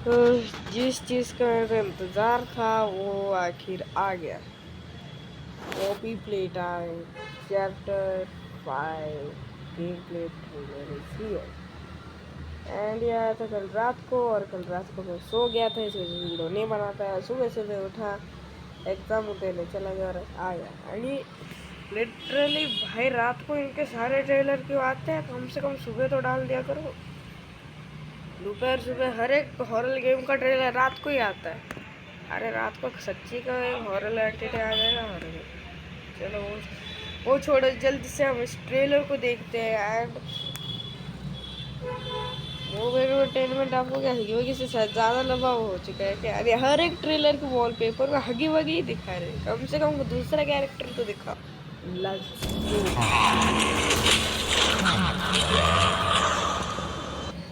तो जिस चीज़ का मेरे को इंतज़ार था वो आखिर आ गया। Copy play time chapter 5 game play trailer is here. And ये आया था कल रात को, और कल रात को मैं सो गया था, इस वजह से वीडियो नहीं बनाता है। सुबह सुबह उठा, एग्ज़ाम देने चला गया और आ गया। यानी लिटरली भाई रात को इनके सारे ट्रेलर क्यों आते हैं? कम से कम सुबह तो डाल दिया करो। दोपहर सुबह हर एक हॉरर गेम का ट्रेलर रात को ही आता है। अरे रात को सच्ची का एक हॉरर एंटिटी आ जाएगा हॉरर। चलो वो छोड़ो, जल्दी से हम इस ट्रेलर को देखते हैं। एंड वो एंटरटेनमेंट आपको क्या हगी वगी से ज़्यादा लंबा हो चुका है क्या? अरे हर एक ट्रेलर के वॉलपेपर में हगी वगी ही दिखा रहे, कम से कम दूसरा कैरेक्टर तो दिखा। Let's go.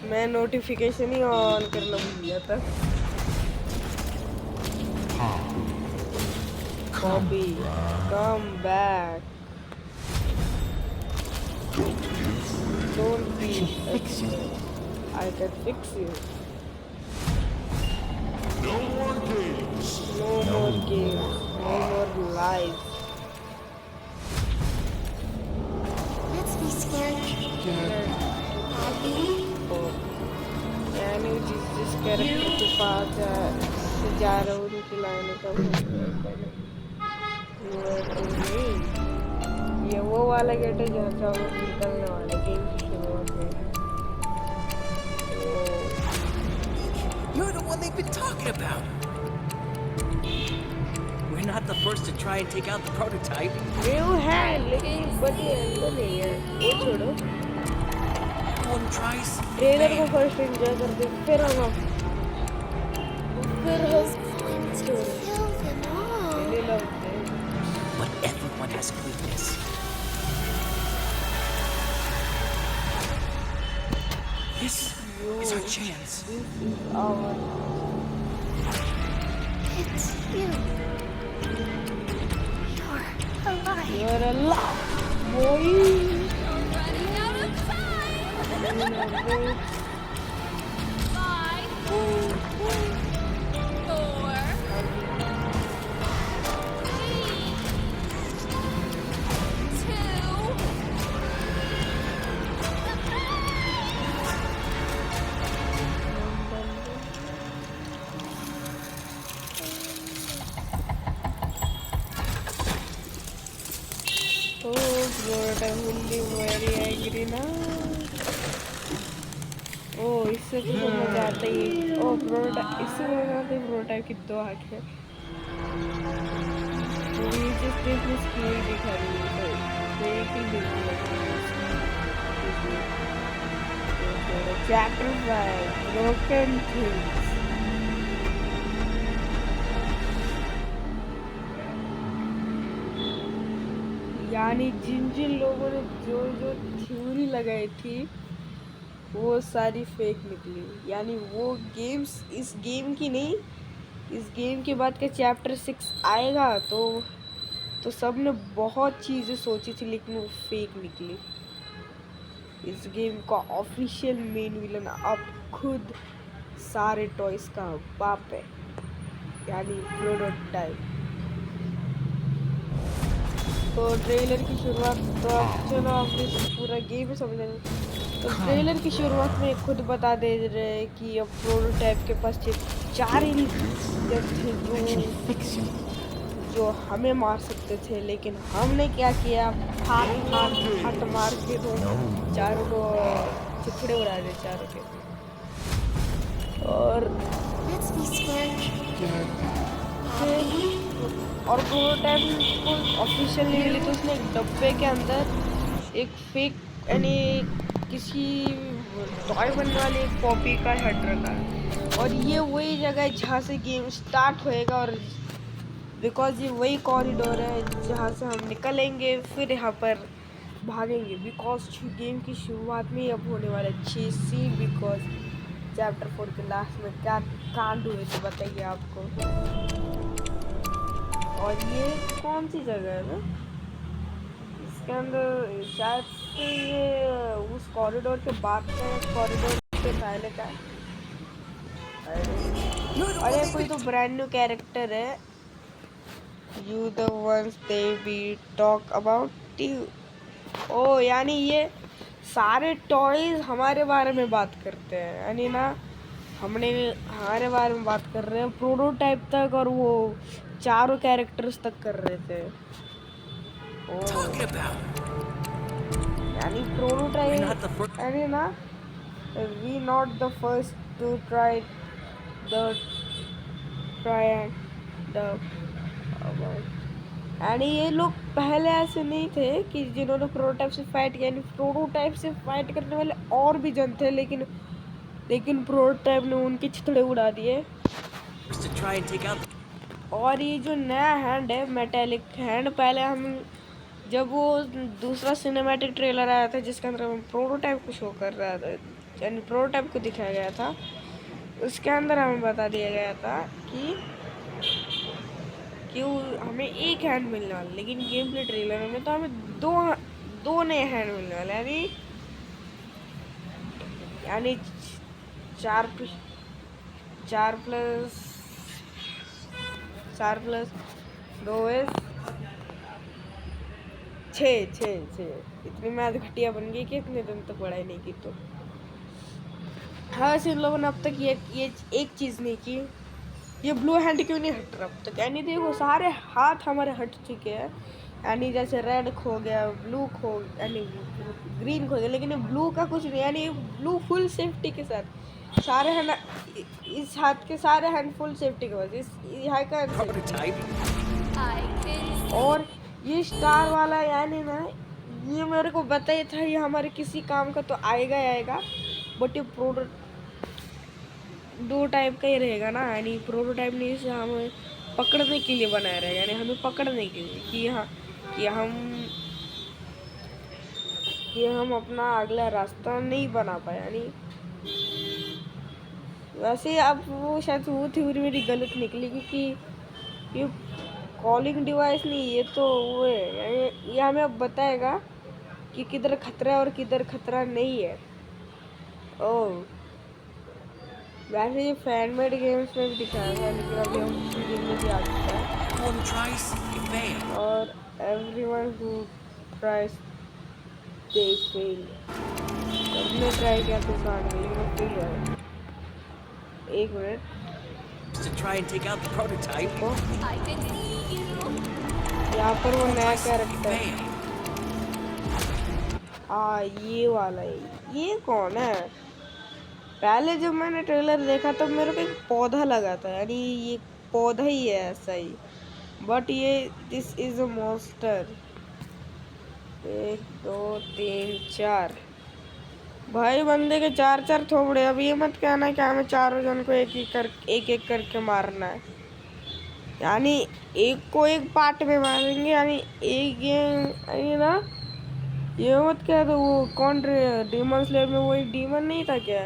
मैं नोटिफिकेशन ही ऑन करना भूल गया था। Copy come back, don't be afraid. I can fix you. No more games. No more games, no more lies. Let's be scared. Happy? यानी जिस कैरेक्टर के पास से जा रहा हूँ उनकी लाने का ये वो वाला गेट है जहाँ से हम निकलने वाले गेम की शुरुआत में। You're the one they've been talking about. We're not the first to try and take out the prototype. ये वो है लेकिन बड़ी अंदर नहीं है। वो छोड़ो, Everyone tries. ट्रेलर को फर्स्ट एंजॉय करते फिर हम Going to kill them all. really loved it. But everyone has a weakness. This is our chance. This is our It's you. You're alive. you're alive, boy. Running out of time! 5, 4, 3, 2. Oh, Florida will be very angry now. Oh, इससे तो समझ आता ही। Oh, Florida, इससे समझ आता ही Florida की दो आँखें। ये जिस देश में स्कूल दिखा रही है तो एक ही दिन चैप्टर 5 ब्रोकन थिंग्स। यानी जिन जिन लोगों ने जो जो थ्योरी लगाई थी वो सारी फेक निकली। यानी वो गेम्स इस गेम की नहीं, इस गेम के बाद का चैप्टर 6 आएगा तो सब ने बहुत चीज़ें सोची थी लेकिन वो फेक निकली। इस गेम का ऑफिशियल मेन विलन अब खुद सारे टॉयज का बाप है, यानी प्रोटोटाइप। तो ट्रेलर की शुरुआत तो अब चलो आप इस पूरा गेम ही समझ लेंगे। तो ट्रेलर की शुरुआत में खुद बता दे रहे हैं कि अब प्रोटोटाइप के पास सिर्फ 4 ही थे जो हमें मार सकते थे, लेकिन हमने क्या किया, फाट मार के तो चारों को चिपड़े उड़ा दे चारों के। और Let's be scared. और प्रोटोटाइप को ऑफिशियल नहीं मिली तो उसने एक डब्बे के अंदर एक फेक यानी किसी टॉय बनने वाली एक कॉपी का हेड रखा है। और ये वही जगह है जहाँ से गेम स्टार्ट होएगा, और बिकॉज ये वही कॉरिडोर है जहाँ से हम निकलेंगे फिर यहाँ पर भागेंगे। बिकॉज गेम की शुरुआत में ही अब होने वाला 6 सीन, बिकॉज चैप्टर 4 के लास्ट में क्या कांड हुए थे बताइए आपको। और ये कौन सी जगह है ना, इसके अंदर शायद से ये उस कॉरिडोर के बाद का कॉरिडोर के पहले का है। You're the one अरे they've कोई been तो ब्रांड न्यू कैरेक्टर है। You the ones they be talk about you. ओ यानी ये सारे टॉयज हमारे बारे में बात करते हैं, यानी ना हमने हमारे बारे में बात कर रहे हैं प्रोटोटाइप तक, और वो चारों कैरेक्टर्स तक कर रहे थे। ओ talking about. यानी We're not the prototype, first. यानी ना we not the first to try the try the यानी ये लोग पहले ऐसे नहीं थे कि जिन्होंने प्रोटोटाइप से फाइट किया, यानी प्रोटोटाइप से फाइट करने वाले और भी जन थे, लेकिन प्रोटोटाइप ने उनके छितड़े उड़ा दिए। To try and take out. और ये जो नया हैंड है, मेटेलिक हैंड, पहले हम जब वो दूसरा सिनेमैटिक ट्रेलर आया था जिसके अंदर हम प्रोटोटाइप को शो कर रहा था, यानी प्रोटोटाइप को दिखाया गया था, उसके अंदर हमें बता दिया गया था कि वो हमें एक हैंड मिलने वाला, लेकिन गेम प्ले ट्रेलर में तो हमें दो नए हैंड मिलने वाले, यानी 4+2 is 6। इतनी मैथ घटिया बन गई कि इतने दिन तक पढ़ाई नहीं की। तो हाँ, इन लोगों ने अब तक ये एक चीज़ नहीं की, ये ब्लू हैंड क्यों नहीं हट रहा अब तक। यानी देखो सारे हाथ हमारे हट चुके हैं, यानी जैसे रेड खो गया, ब्लू यानी ग्रीन खो गया, लेकिन ये ब्लू का कुछ नहीं, यानी ब्लू फुल सेफ्टी के साथ सारे हैंड, इस हाथ के सारे हैंड फुल सेफ्टी के बाद, इस यहाँ का Prototype. I can और ये स्टार वाला, यानी ना ये मेरे को पता ही था ये हमारे किसी काम का तो आएगा ही आएगा, बट ये प्रोटोटाइप का ही रहेगा ना, यानी प्रोटोटाइप नहीं से हमें पकड़ने के लिए बनाया रहेगा, यानी हमें पकड़ने के लिए कि हम अपना अगला रास्ता नहीं बना पाए। यानी वैसे अब वो शायद वो थ्योरी मेरी गलत निकली, क्योंकि ये कॉलिंग डिवाइस नहीं, ये तो वो है, यानी ये हमें अब बताएगा कि किधर खतरा है और किधर खतरा नहीं है। ओह, वैसे ये फैन मेड गेम्स में भी दिखाया था, लेकिन अभी हम गेम में भी आ चुका है। One tries, you fail. और everyone who tries they fail। सबने ट्राई किया तो काट गई, लेकिन फेल हुआ। एक minute, To try and take out the prototype. Oh I can see you. यहाँ पर वो नया You कैरेक्टर, fail. ये वाला है। ये कौन है? पहले जब मैंने ट्रेलर देखा तब मेरे को एक पौधा लगा था, यानी ये पौधा ही है ऐसा ही, बट ये दिस इज अ मॉन्स्टर। 1 2 3 4 भाई, बंदे के 4 थोबड़े। अब ये मत कहना कि हमें चारों जन को एक एक करके मारना है, यानी एक को एक पार्ट में मारेंगे, यानी एक ये ना, ये मत कह दो वो कौन डीमन स्लेयर में वो एक डीमन नहीं था क्या,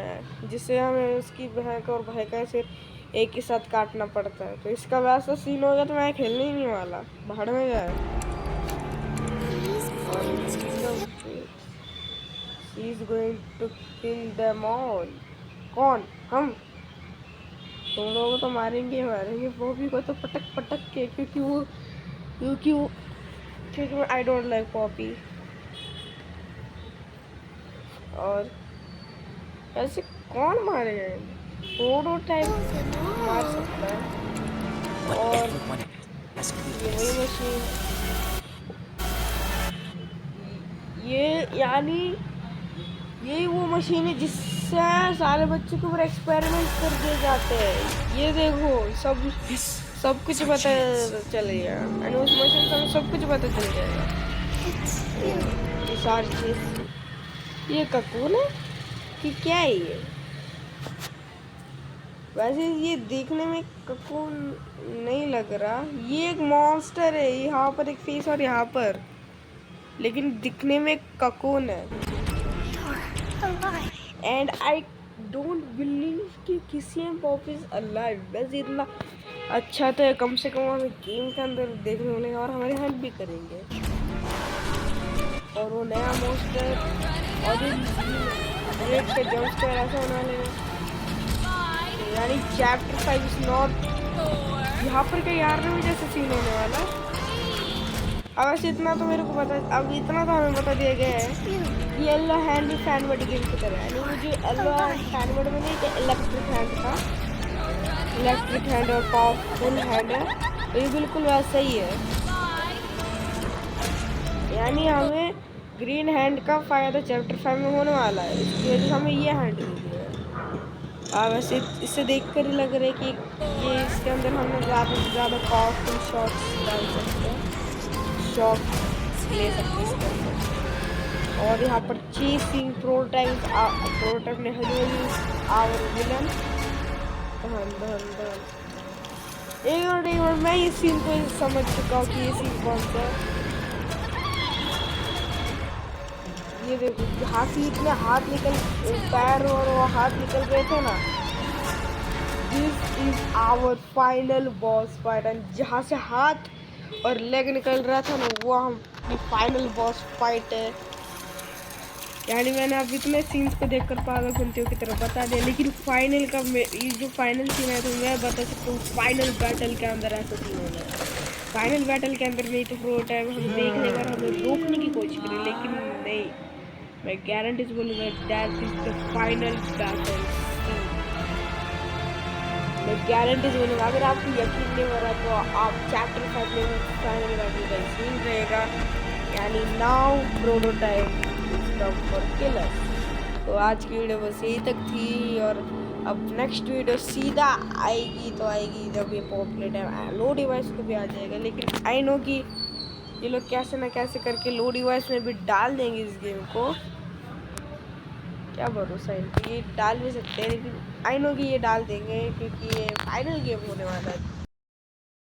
जिससे हमें उसकी बहन का और भाई का सिर एक ही साथ काटना पड़ता है। तो इसका वैसा सीन होगा तो मैं खेलने ही नहीं वाला, भाड़ में जाए। He is going to kill them all। कौन? हम? तुम लोगों को तो मारेंगे पॉपी को तो पटक के, क्योंकि आई डोंट लाइक पॉपी। और ऐसे कौन मारेगा? प्रोटोटाइप मार सकता है। But और everyone has to do ये वही this. मशीन, ये यानी यही वो मशीन है जिससे सारे बच्चों के ऊपर एक्सपेरिमेंट कर दिए जाते हैं। ये देखो This सब कुछ is our पता chance. चलेगा, यानी उस मशीन से हमें सब कुछ पता चल जाएगा। It's you. ये सारी चीज, ये ककून है कि क्या है ये? वैसे ये देखने में ककून नहीं लग रहा, ये एक मॉन्स्टर है। यहाँ पर एक फेस और यहाँ पर, लेकिन दिखने में ककून है। You're alive. And I don't believe कि किसी में पॉप इज अलाइव। बस इतना अच्छा तो है, कम से कम हमें गेम के अंदर देखने मिलेगा और हमारे हेल्प भी करेंगे। और वो नया मॉन्स्टर और ये का जंप स्क्वायर ऐसा होने वाले हैं, यानी चैप्टर 5 इज नॉट यहाँ पर कहीं यार में जैसे सीन होने वाला। अब वैसे इतना तो मेरे को पता, अब इतना तो हमें बता दिया गया है कि येलो हैंड भी फैन बॉडी गेम की तरह है। यानी वो जो येलो फैन बॉडी में नहीं कि इलेक्ट्रिक हैंड था, इलेक्ट्रिक हैंड और पावरफुल हैंड है, तो ये बिल्कुल वैसा ही है। यानी हमें ग्रीन हैंड का फायदा चैप्टर 5 में होने वाला है, इसकी वजह से हमें ये हैंड मिल गया है। वैसे इससे देखकर ही लग रहा है कि ये इसके अंदर हम ज़्यादा से ज़्यादा पावरफुल शॉट्स डाल सकते हैं, शॉट ले सकते हैं इसके अंदर। और यहाँ पर चेसिंग प्रोटोटाइप ने हजूर आवर विलन एक और मैं इस सीन को समझ चुका हूँ कि ये सीन कौन सा है। ये देखो हाथी इतने हाथ निकल पैर और वो हाथ निकल गए थे ना। This is our final boss fight, and जहाँ से हाथ और लेग निकल रहा था ना वो हमारी फाइनल बॉस फाइट है। यानी मैंने अब इतने सीन्स को देखकर पागल घंटियों की तरह बता दिया, लेकिन फाइनल का ये जो फाइनल सीन है तो मैं बता सकता हूँ फाइनल बैटल के अंदर ऐसा सीन होना है। फाइनल बैटल के अंदर नहीं तो प्रोटोटाइप हम देखने का हमें रोकने की कोशिश करें, लेकिन नहीं, मैं गारंटी से बोलूँगा that is the final battle. मैं गारंटी से बोलूँगा, अगर आपको यकीन नहीं हो रहा तो आप चैप्टर 5 में फाइनल बैटल का सीन रहेगा, यानी नाउ प्रोटोटाइप फॉर किलर्स। तो आज की वीडियो बस यही तक थी, और अब नेक्स्ट वीडियो सीधा आएगी तो आएगी जब ये पॉपुलेट है, लो डिवाइस को भी आ जाएगा। लेकिन आई नो कि ये लोग कैसे ना कैसे करके लो डिवाइस में भी डाल देंगे इस गेम को, क्या भरोसा है, ये डाल भी सकते हैं, लेकिन आई नो कि ये डाल देंगे क्योंकि ये फाइनल गेम होने वाला है।